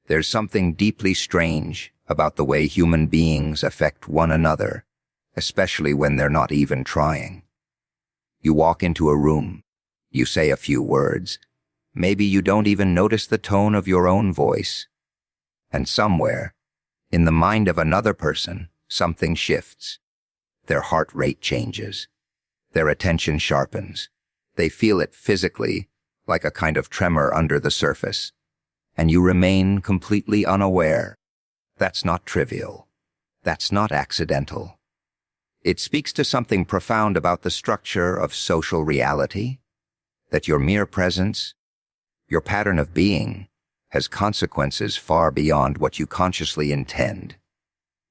There's something deeply strange about the way human beings affect one another, especially when they're not even trying. You walk into a room, you say a few words, maybe you don't even notice the tone of your own voice. And somewhere, in the mind of another person, something shifts. Their heart rate changes. Their attention sharpens. They feel it physically, like a kind of tremor under the surface. And you remain completely unaware. That's not trivial. That's not accidental. It speaks to something profound about the structure of social reality, that your mere presence, your pattern of being, has consequences far beyond what you consciously intend.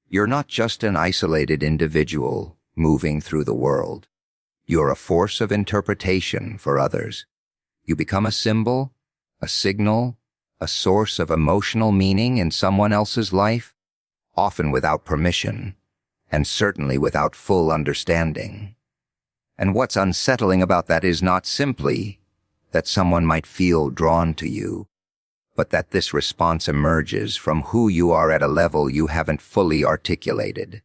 You're not just an isolated individual moving through the world. You're a force of interpretation for others. You become a symbol, a signal, a source of emotional meaning in someone else's life, often without permission, and certainly without full understanding. And what's unsettling about that is not simply that someone might feel drawn to you, but that this response emerges from who you are at a level you haven't fully articulated.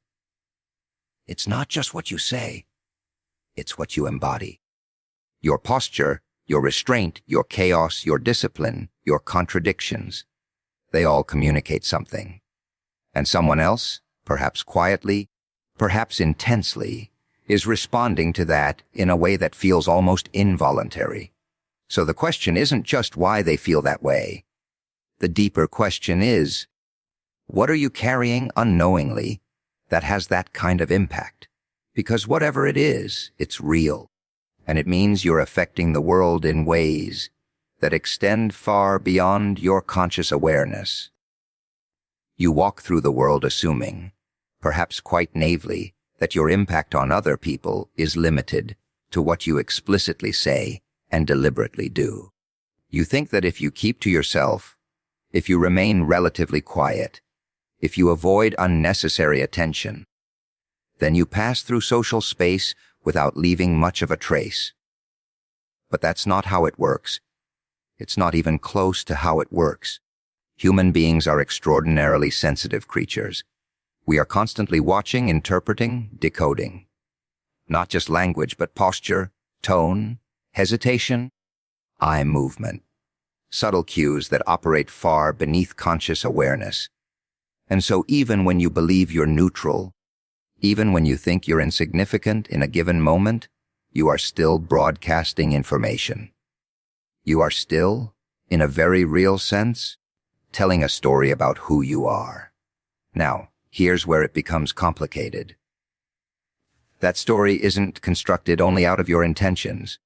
It's not just what you say, it's what you embody. Your posture, your restraint, your chaos, your discipline, your contradictions, they all communicate something. And someone else, perhaps quietly, perhaps intensely, is responding to that in a way that feels almost involuntary. So the question isn't just why they feel that way. The deeper question is, what are you carrying unknowingly that has that kind of impact? Because whatever it is, it's real. And it means you're affecting the world in ways that extend far beyond your conscious awareness. You walk through the world assuming, perhaps quite naively, that your impact on other people is limited to what you explicitly say and deliberately do. You think that if you keep to yourself, if you remain relatively quiet, if you avoid unnecessary attention, then you pass through social space without leaving much of a trace. But that's not how it works. It's not even close to how it works. Human beings are extraordinarily sensitive creatures. We are constantly watching, interpreting, decoding. Not just language, but posture, tone, hesitation, eye movement. Subtle cues that operate far beneath conscious awareness. And so even when you believe you're neutral, even when you think you're insignificant in a given moment, you are still broadcasting information. You are still, in a very real sense, telling a story about who you are. Now, here's where it becomes complicated. That story isn't constructed only out of your intentions.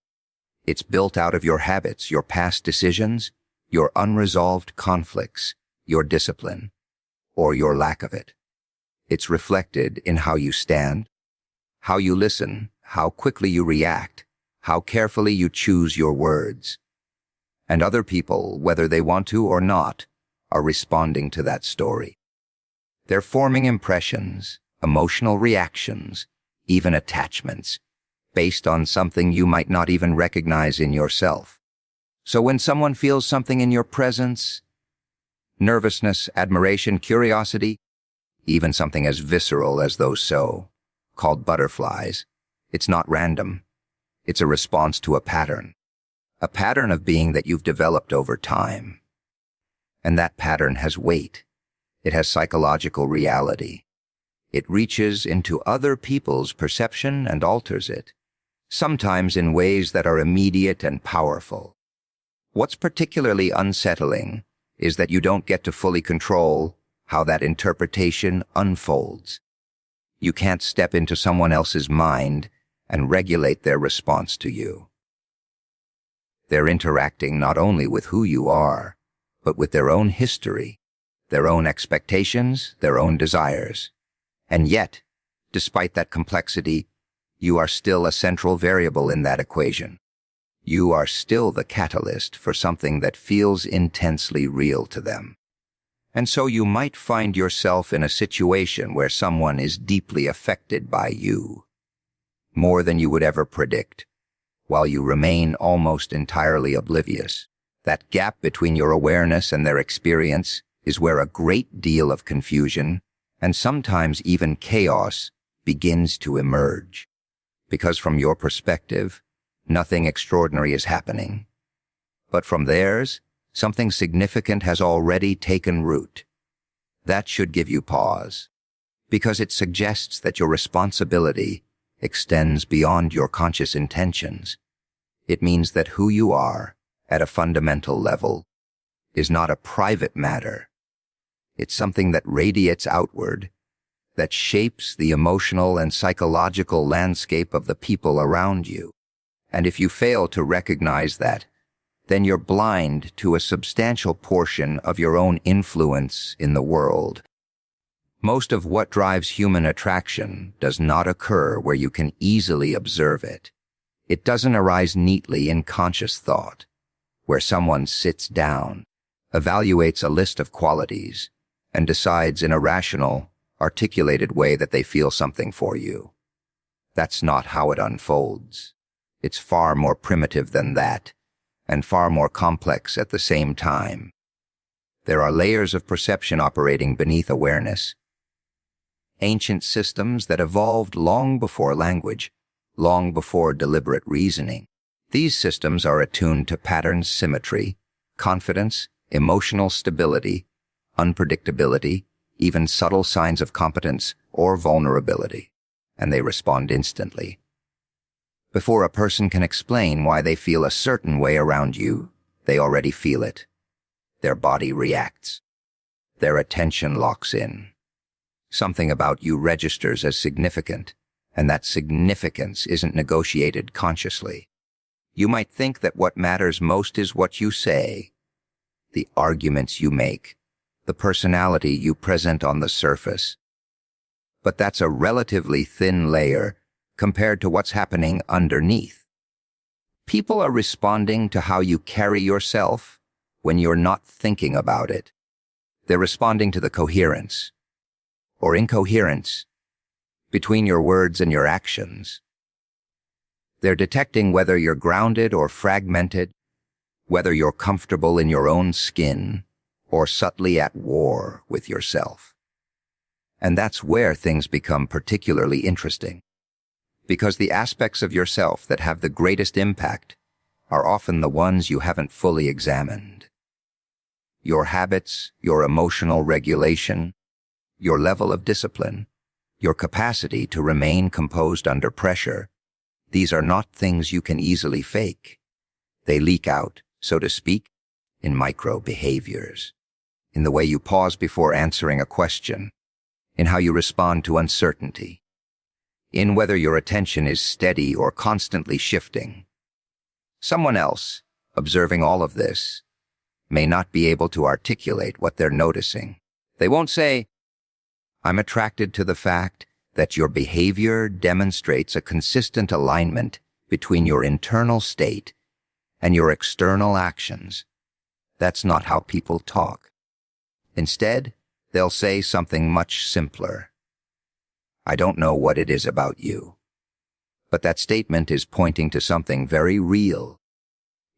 It's built out of your habits, your past decisions, your unresolved conflicts, your discipline, or your lack of it. It's reflected in how you stand, how you listen, how quickly you react, how carefully you choose your words. And other people, whether they want to or not, are responding to that story. They're forming impressions, emotional reactions, even attachments, based on something you might not even recognize in yourself. So when someone feels something in your presence, nervousness, admiration, curiosity, even something as visceral as those so-called butterflies, it's not random. It's a response to a pattern of being that you've developed over time. And that pattern has weight. It has psychological reality. It reaches into other people's perception and alters it, sometimes in ways that are immediate and powerful. What's particularly unsettling is that you don't get to fully control how that interpretation unfolds. You can't step into someone else's mind and regulate their response to you. They're interacting not only with who you are, but with their own history, their own expectations, their own desires. And yet, despite that complexity, you are still a central variable in that equation. You are still the catalyst for something that feels intensely real to them. And so you might find yourself in a situation where someone is deeply affected by you, more than you would ever predict, while you remain almost entirely oblivious. That gap between your awareness and their experience is where a great deal of confusion, and sometimes even chaos, begins to emerge. Because from your perspective, nothing extraordinary is happening. But from theirs, something significant has already taken root. That should give you pause, because it suggests that your responsibility extends beyond your conscious intentions. It means that who you are, at a fundamental level, is not a private matter. It's something that radiates outward, that shapes the emotional and psychological landscape of the people around you. And if you fail to recognize that, then you're blind to a substantial portion of your own influence in the world. Most of what drives human attraction does not occur where you can easily observe it. It doesn't arise neatly in conscious thought, where someone sits down, evaluates a list of qualities, and decides in a rational, articulated way that they feel something for you. That's not how it unfolds. It's far more primitive than that, and far more complex at the same time. There are layers of perception operating beneath awareness. Ancient systems that evolved long before language, long before deliberate reasoning. These systems are attuned to pattern symmetry, confidence, emotional stability, unpredictability, even subtle signs of competence or vulnerability, and they respond instantly. Before a person can explain why they feel a certain way around you, they already feel it. Their body reacts. Their attention locks in. Something about you registers as significant, and that significance isn't negotiated consciously. You might think that what matters most is what you say, the arguments you make, the personality you present on the surface. But that's a relatively thin layer compared to what's happening underneath. People are responding to how you carry yourself when you're not thinking about it. They're responding to the coherence, or incoherence, between your words and your actions. They're detecting whether you're grounded or fragmented, whether you're comfortable in your own skin, or subtly at war with yourself. And that's where things become particularly interesting, because the aspects of yourself that have the greatest impact are often the ones you haven't fully examined. Your habits, your emotional regulation, your level of discipline, your capacity to remain composed under pressure, these are not things you can easily fake. They leak out, so to speak, in micro behaviors, in the way you pause before answering a question, in how you respond to uncertainty, in whether your attention is steady or constantly shifting. Someone else, observing all of this, may not be able to articulate what they're noticing. They won't say, "I'm attracted to the fact that your behavior demonstrates a consistent alignment between your internal state and your external actions." That's not how people talk. Instead, they'll say something much simpler. "I don't know what it is about you." But that statement is pointing to something very real.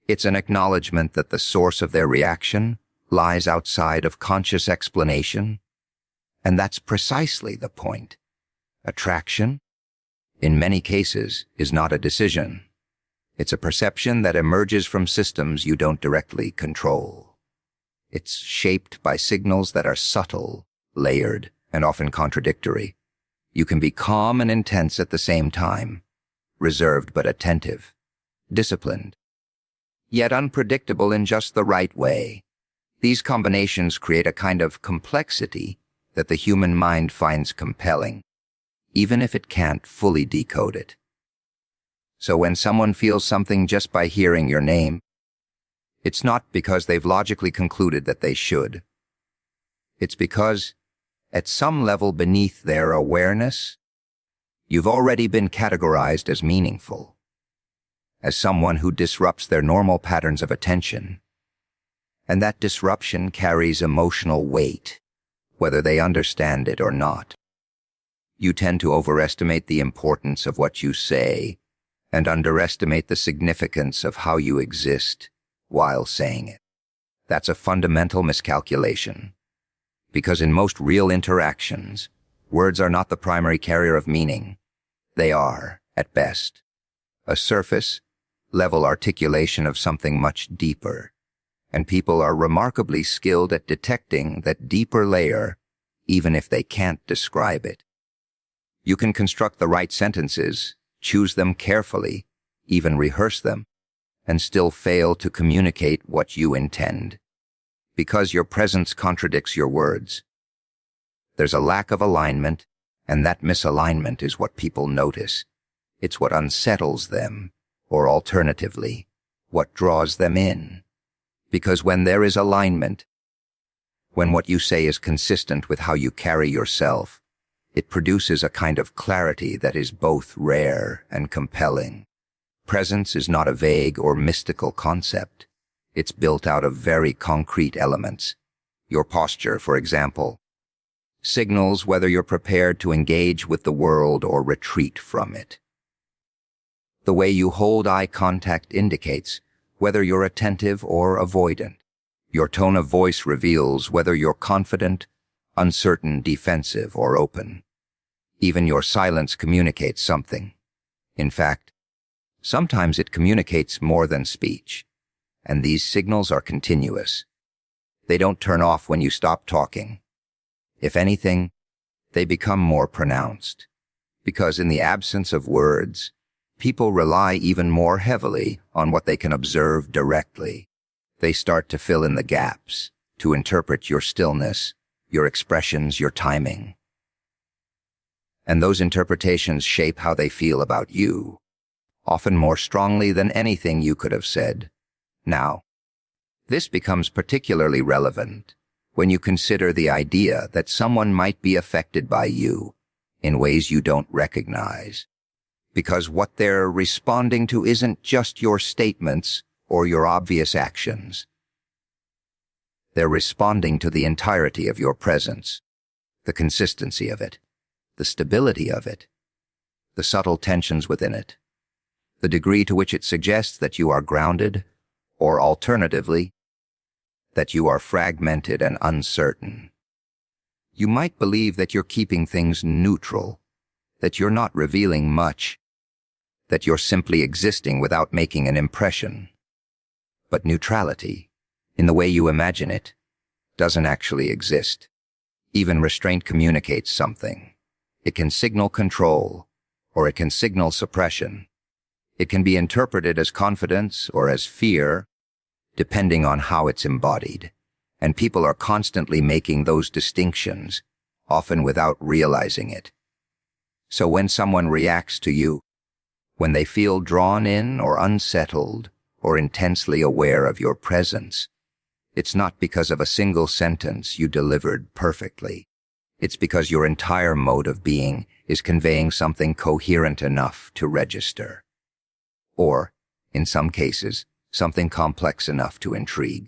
It's an acknowledgement that the source of their reaction lies outside of conscious explanation. And that's precisely the point. Attraction, in many cases, is not a decision. It's a perception that emerges from systems you don't directly control. It's shaped by signals that are subtle, layered, and often contradictory. You can be calm and intense at the same time, reserved but attentive, disciplined, yet unpredictable in just the right way. These combinations create a kind of complexity that the human mind finds compelling, even if it can't fully decode it. So when someone feels something just by hearing your name, it's not because they've logically concluded that they should. It's because, at some level beneath their awareness, you've already been categorized as meaningful, as someone who disrupts their normal patterns of attention. And that disruption carries emotional weight, whether they understand it or not. You tend to overestimate the importance of what you say and underestimate the significance of how you exist while saying it. That's a fundamental miscalculation. Because in most real interactions, words are not the primary carrier of meaning. They are, at best, a surface-level articulation of something much deeper, and people are remarkably skilled at detecting that deeper layer, even if they can't describe it. You can construct the right sentences, choose them carefully, even rehearse them, and still fail to communicate what you intend, because your presence contradicts your words. There's a lack of alignment, and that misalignment is what people notice. It's what unsettles them, or alternatively, what draws them in. Because when there is alignment, when what you say is consistent with how you carry yourself, it produces a kind of clarity that is both rare and compelling. Presence is not a vague or mystical concept. It's built out of very concrete elements. Your posture, for example, signals whether you're prepared to engage with the world or retreat from it. The way you hold eye contact indicates whether you're attentive or avoidant. Your tone of voice reveals whether you're confident, uncertain, defensive, or open. Even your silence communicates something. In fact, sometimes it communicates more than speech, and these signals are continuous. They don't turn off when you stop talking. If anything, they become more pronounced, because in the absence of words, people rely even more heavily on what they can observe directly. They start to fill in the gaps, to interpret your stillness, your expressions, your timing. And those interpretations shape how they feel about you, often more strongly than anything you could have said. Now, this becomes particularly relevant when you consider the idea that someone might be affected by you in ways you don't recognize, because what they're responding to isn't just your statements or your obvious actions. They're responding to the entirety of your presence, the consistency of it, the stability of it, the subtle tensions within it, the degree to which it suggests that you are grounded, or alternatively, that you are fragmented and uncertain. You might believe that you're keeping things neutral, that you're not revealing much, that you're simply existing without making an impression. But neutrality, in the way you imagine it, doesn't actually exist. Even restraint communicates something. It can signal control, or it can signal suppression. It can be interpreted as confidence or as fear, depending on how it's embodied. And people are constantly making those distinctions, often without realizing it. So when someone reacts to you, when they feel drawn in or unsettled or intensely aware of your presence, it's not because of a single sentence you delivered perfectly. It's because your entire mode of being is conveying something coherent enough to register. Or, in some cases, something complex enough to intrigue.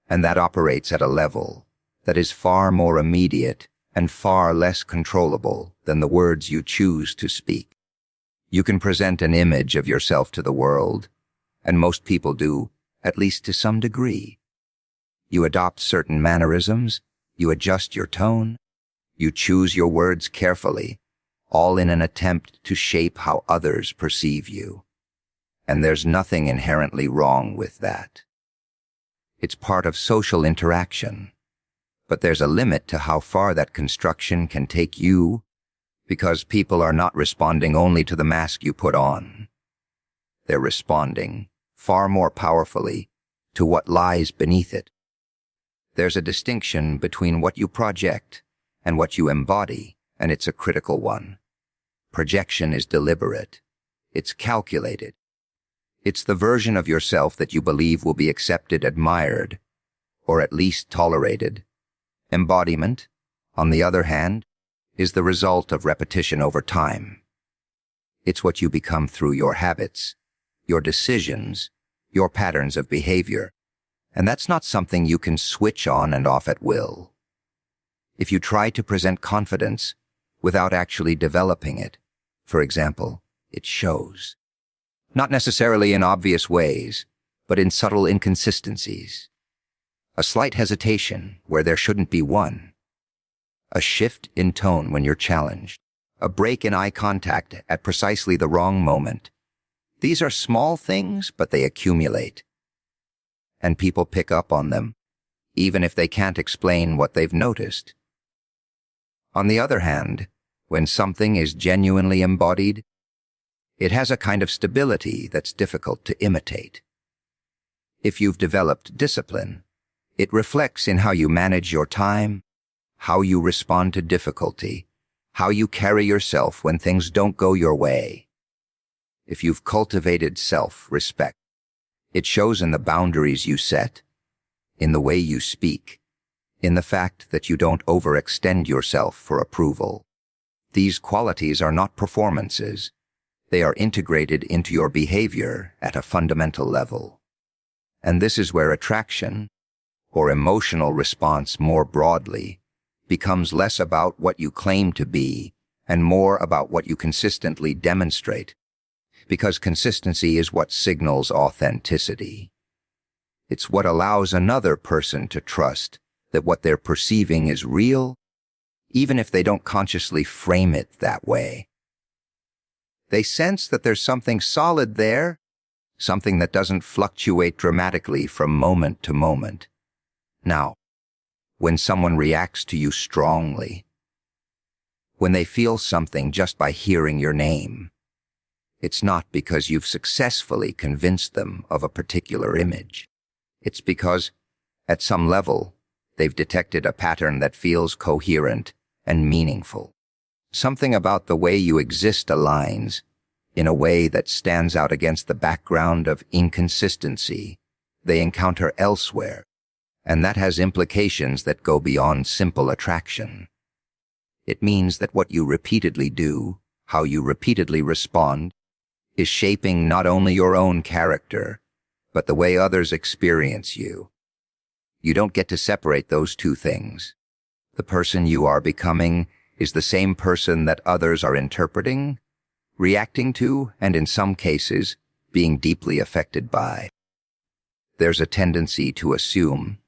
And that operates at a level that is far more immediate and far less controllable than the words you choose to speak. You can present an image of yourself to the world, and most people do, at least to some degree. You adopt certain mannerisms, you adjust your tone, you choose your words carefully, all in an attempt to shape how others perceive you. And there's nothing inherently wrong with that. It's part of social interaction, but there's a limit to how far that construction can take you, because people are not responding only to the mask you put on. They're responding, far more powerfully, to what lies beneath it. There's a distinction between what you project and what you embody, and it's a critical one. Projection is deliberate. It's calculated. It's the version of yourself that you believe will be accepted, admired, or at least tolerated. Embodiment, on the other hand, is the result of repetition over time. It's what you become through your habits, your decisions, your patterns of behavior, and that's not something you can switch on and off at will. If you try to present confidence without actually developing it, for example, it shows. Not necessarily in obvious ways, but in subtle inconsistencies. A slight hesitation where there shouldn't be one, a shift in tone when you're challenged, a break in eye contact at precisely the wrong moment. These are small things, but they accumulate. And people pick up on them, even if they can't explain what they've noticed. On the other hand, when something is genuinely embodied, it has a kind of stability that's difficult to imitate. If you've developed discipline, it reflects in how you manage your time, how you respond to difficulty, how you carry yourself when things don't go your way. If you've cultivated self-respect, it shows in the boundaries you set, in the way you speak, in the fact that you don't overextend yourself for approval. These qualities are not performances. They are integrated into your behavior at a fundamental level. And this is where attraction, or emotional response more broadly, becomes less about what you claim to be and more about what you consistently demonstrate, because consistency is what signals authenticity. It's what allows another person to trust that what they're perceiving is real, even if they don't consciously frame it that way. They sense that there's something solid there, something that doesn't fluctuate dramatically from moment to moment. Now, when someone reacts to you strongly, when they feel something just by hearing your name, it's not because you've successfully convinced them of a particular image. It's because, at some level, they've detected a pattern that feels coherent and meaningful. Something about the way you exist aligns in a way that stands out against the background of inconsistency they encounter elsewhere, and that has implications that go beyond simple attraction. It means that what you repeatedly do, how you repeatedly respond, is shaping not only your own character, but the way others experience you. You don't get to separate those two things. The person you are becoming is the same person that others are interpreting, reacting to, and in some cases, being deeply affected by. There's a tendency to assume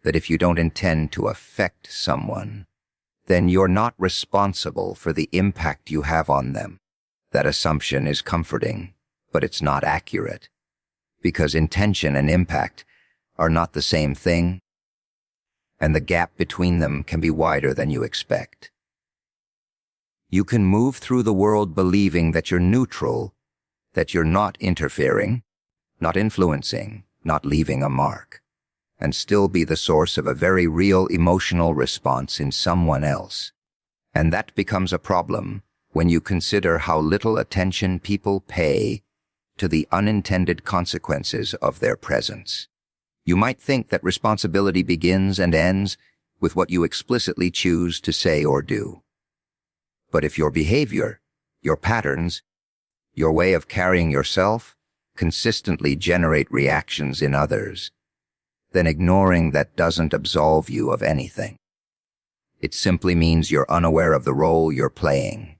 that if you don't intend to affect someone, then you're not responsible for the impact you have on them. That assumption is comforting, but it's not accurate, because intention and impact are not the same thing, and the gap between them can be wider than you expect. You can move through the world believing that you're neutral, that you're not interfering, not influencing, not leaving a mark, and still be the source of a very real emotional response in someone else. And that becomes a problem when you consider how little attention people pay to the unintended consequences of their presence. You might think that responsibility begins and ends with what you explicitly choose to say or do. But if your behavior, your patterns, your way of carrying yourself consistently generate reactions in others, then ignoring that doesn't absolve you of anything. It simply means you're unaware of the role you're playing.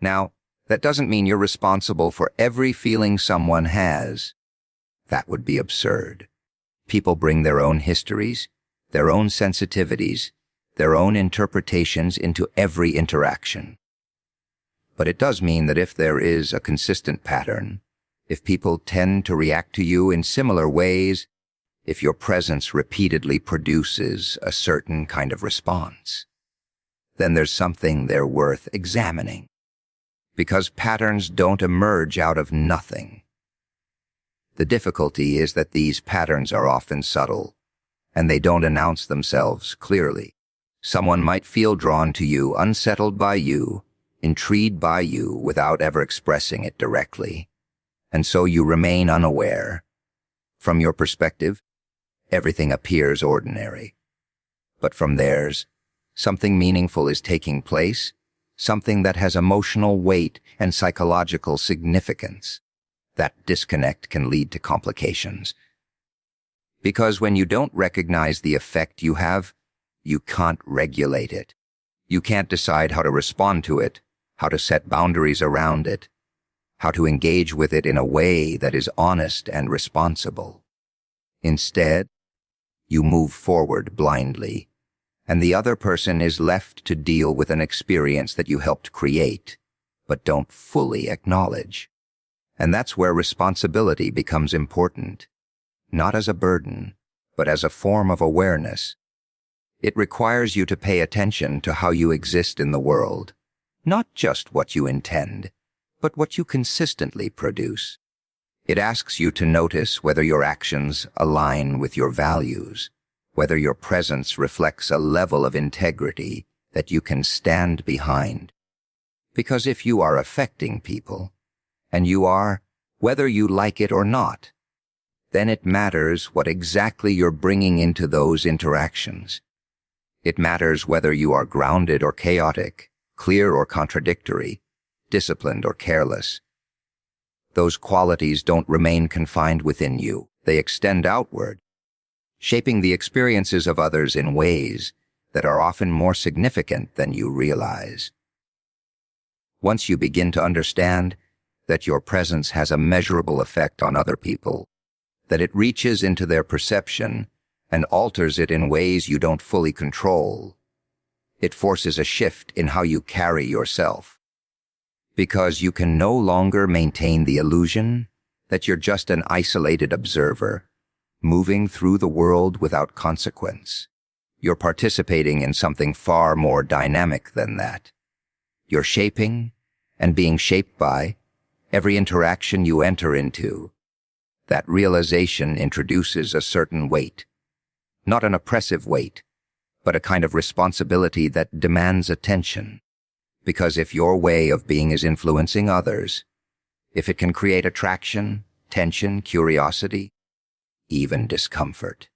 Now, that doesn't mean you're responsible for every feeling someone has. That would be absurd. People bring their own histories, their own sensitivities, their own interpretations into every interaction. But it does mean that if there is a consistent pattern, if people tend to react to you in similar ways, if your presence repeatedly produces a certain kind of response, then there's something they're worth examining. Because patterns don't emerge out of nothing. The difficulty is that these patterns are often subtle, and they don't announce themselves clearly. Someone might feel drawn to you, unsettled by you, intrigued by you without ever expressing it directly, and so you remain unaware. From your perspective, everything appears ordinary. But from theirs, something meaningful is taking place, something that has emotional weight and psychological significance. That disconnect can lead to complications. Because when you don't recognize the effect you have, you can't regulate it. You can't decide how to respond to it, how to set boundaries around it, how to engage with it in a way that is honest and responsible. Instead, you move forward blindly, and the other person is left to deal with an experience that you helped create, but don't fully acknowledge. And that's where responsibility becomes important, not as a burden, but as a form of awareness. It requires you to pay attention to how you exist in the world, not just what you intend, but what you consistently produce. It asks you to notice whether your actions align with your values, whether your presence reflects a level of integrity that you can stand behind. Because if you are affecting people, and you are, whether you like it or not, then it matters what exactly you're bringing into those interactions. It matters whether you are grounded or chaotic, clear or contradictory, disciplined or careless. Those qualities don't remain confined within you. They extend outward, shaping the experiences of others in ways that are often more significant than you realize. Once you begin to understand that your presence has a measurable effect on other people, that it reaches into their perception and alters it in ways you don't fully control, it forces a shift in how you carry yourself. Because you can no longer maintain the illusion that you're just an isolated observer, moving through the world without consequence. You're participating in something far more dynamic than that. You're shaping and being shaped by every interaction you enter into. That realization introduces a certain weight. Not an oppressive weight, but a kind of responsibility that demands attention. Because if your way of being is influencing others, if it can create attraction, tension, curiosity, even discomfort,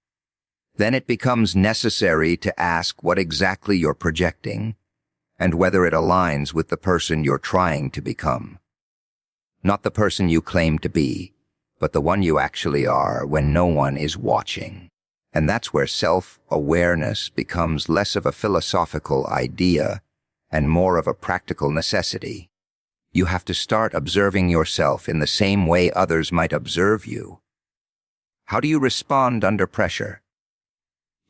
then it becomes necessary to ask what exactly you're projecting and whether it aligns with the person you're trying to become. Not the person you claim to be, but the one you actually are when no one is watching. And that's where self-awareness becomes less of a philosophical idea and more of a practical necessity. You have to start observing yourself in the same way others might observe you. How do you respond under pressure?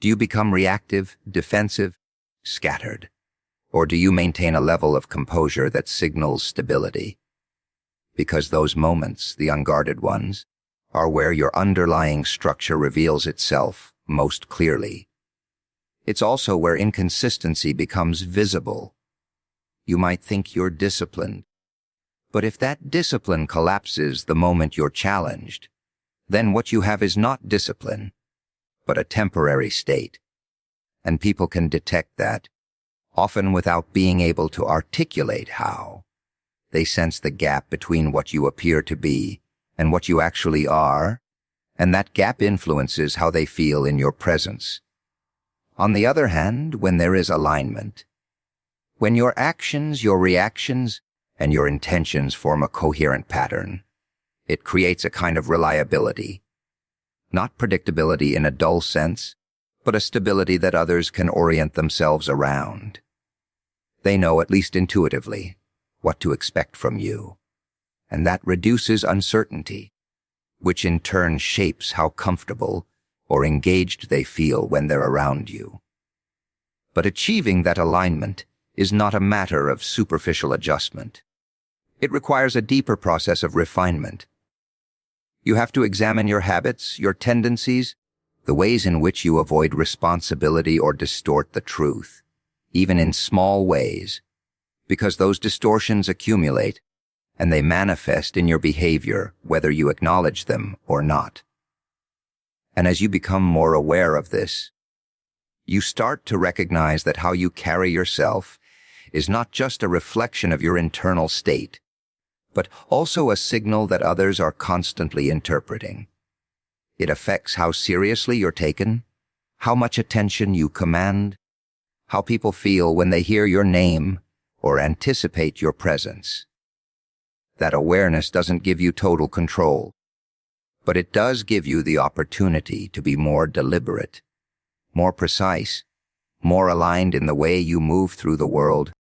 Do you become reactive, defensive, scattered? Or do you maintain a level of composure that signals stability? Because those moments, the unguarded ones, are where your underlying structure reveals itself most clearly. It's also where inconsistency becomes visible. You might think you're disciplined, but if that discipline collapses the moment you're challenged, then what you have is not discipline, but a temporary state. And people can detect that, often without being able to articulate how. They sense the gap between what you appear to be and what you actually are, and that gap influences how they feel in your presence. On the other hand, when there is alignment, when your actions, your reactions, and your intentions form a coherent pattern, it creates a kind of reliability. Not predictability in a dull sense, but a stability that others can orient themselves around. They know, at least intuitively, what to expect from you, and that reduces uncertainty, which in turn shapes how comfortable or engaged they feel when they're around you. But achieving that alignment is not a matter of superficial adjustment. It requires a deeper process of refinement. You have to examine your habits, your tendencies, the ways in which you avoid responsibility or distort the truth, even in small ways, because those distortions accumulate and they manifest in your behavior whether you acknowledge them or not. And as you become more aware of this, you start to recognize that how you carry yourself is not just a reflection of your internal state, but also a signal that others are constantly interpreting. It affects how seriously you're taken, how much attention you command, how people feel when they hear your name or anticipate your presence. That awareness doesn't give you total control, but it does give you the opportunity to be more deliberate, more precise, more aligned in the way you move through the world.